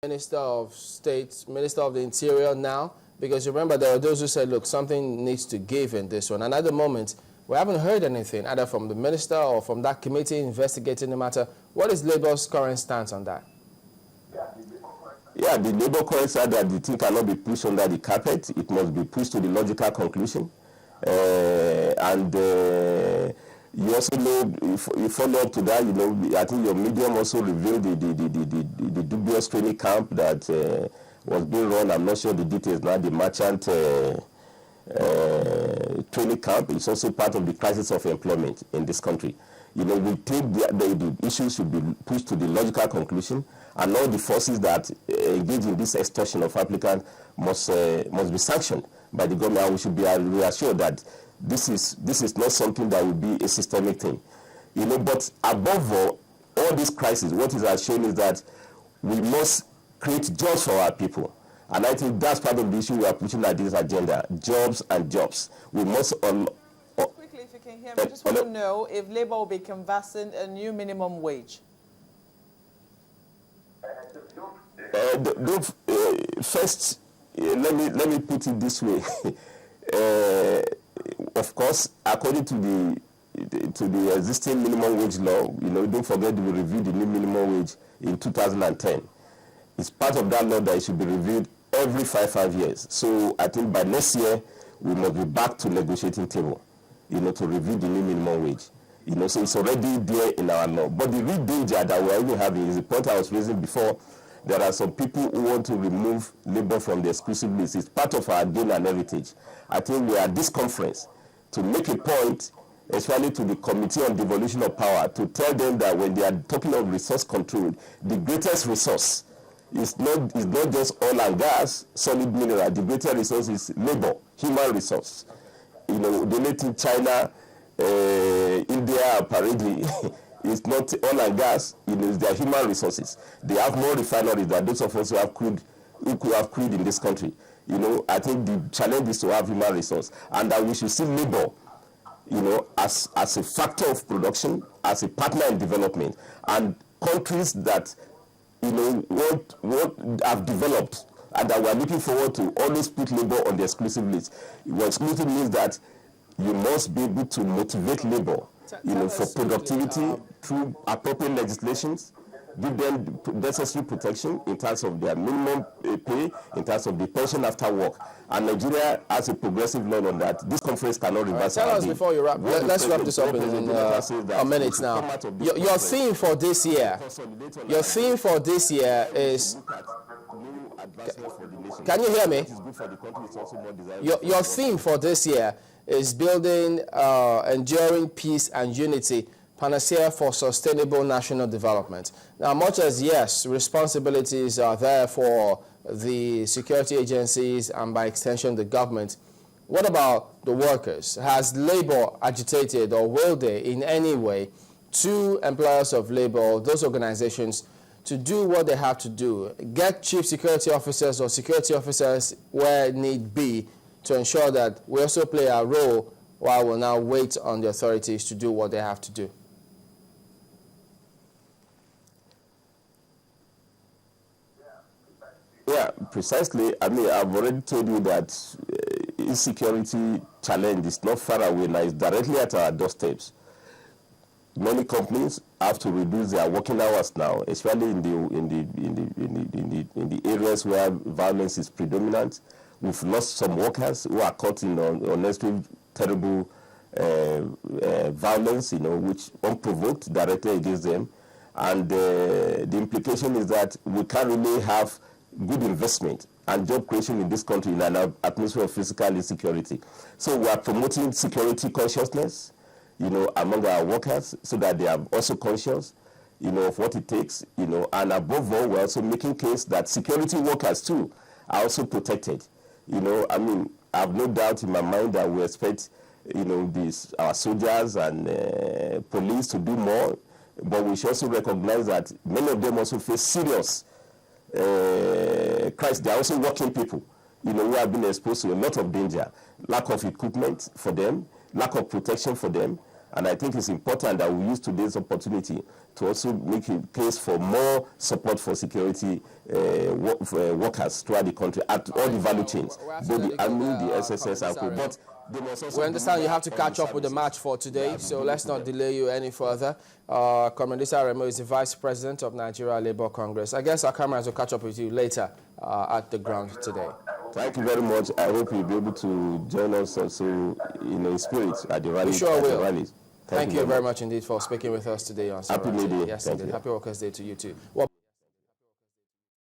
Minister of State, Minister of the Interior now? Because remember, there are those who said, look, something needs to give in this one. And at the moment, we haven't heard anything, either from the minister or from that committee investigating the matter. What is Labour's current stance on that? Yeah, the Labour current said that the thing cannot be pushed under the carpet. It must be pushed to the logical conclusion. You also know, you follow up to that, you know, I think your medium also revealed the dubious training camp that was being run. I'm not sure the details now. The merchant training camp is also part of the crisis of employment in this country. You know, we think the issues should be pushed to the logical conclusion, and all the forces that engage in this extortion of applicants must be sanctioned by the government. And we should be reassured that this is not something that will be a systemic thing. You know, but above all this crisis, what it has shown is that we must create jobs for our people. And I think that's part of the issue we are pushing at this agenda, jobs and jobs. We must... Quickly, if you can hear me, I just want to know if Labour will be canvassing a new minimum wage. First, let me put it this way. Of course, according to the existing minimum wage law, you know, don't forget we reviewed the new minimum wage in 2010. It's part of that law that it should be reviewed every 5 years. So I think by next year we must be back to negotiating table, you know, to review the new minimum wage. You know, so it's already there in our law. But the real danger that we're even having is the point I was raising before. There are some people who want to remove labor from the exclusive list. It's part of our gain and heritage. I think we are at this conference to make a point, especially to the Committee on Devolution of Power, to tell them that when they are talking of resource control, the greatest resource is not just oil and gas, solid mineral. The greatest resource is labor, human resource. You know, donating China, India, apparently, it's not oil and gas, you know, it's their human resources. They have more refineries than those of us who could have crude in this country. You know, I think the challenge is to have human resource, and that we should see labor, you know, as a factor of production, as a partner in development. And countries that, you know, what have developed and that we are looking forward to always put labor on the exclusive list. Well, exclusive means that you must be able to motivate labor, you know, for productivity through appropriate legislations, give them necessary protection in terms of their minimum pay, in terms of the pension after work. And Nigeria has a progressive law on that. This conference cannot reverse. Tell us before you wrap. Let's wrap this up in a minute now. Your theme for this year. Your theme for this year is. Can you hear me? Your theme for this year is building enduring peace and unity, panacea for sustainable national development. Now, much as, yes, responsibilities are there for the security agencies and by extension the government, what about the workers? Has Labour agitated or will they in any way to employers of Labour or those organizations to do what they have to do, get chief security officers or security officers where need be to ensure that we also play our role while we'll now wait on the authorities to do what they have to do? Yeah, precisely. I mean, I've already told you that insecurity challenge is not far away now. It's directly at our doorsteps. Many companies have to reduce their working hours now, especially in the areas where violence is predominant. We've lost some workers who are caught in unnecessary, terrible violence, you know, which unprovoked directly against them. And the implication is that we can't really have good investment and job creation in this country in an atmosphere of physical insecurity. So we are promoting security consciousness, you know, among our workers, so that they are also conscious, you know, of what it takes, you know, and above all, we're also making case that security workers too are also protected. You know, I mean, I have no doubt in my mind that we expect, you know, our soldiers and police to do more, but we should also recognize that many of them also face serious crisis. They are also working people, you know, who have been exposed to a lot of danger, lack of equipment for them, lack of protection for them, And I think it's important that we use today's opportunity to also make a case for more support for security workers throughout the country at all the value chains, both the army, the SSS, and co. But they must also we understand you have to catch up with the match for today, so let's not delay you any further. Comrade Issa Aremu is the Vice President of Nigeria Labour Congress. I guess our cameras will catch up with you later at the ground today. Thank you very much. I hope you'll be able to join us also in spirit at the rally. We sure will. Rallies. Thank you very much indeed for speaking with us today on Happy New Day. Yes, indeed. Happy Workers' Day to you too. Well,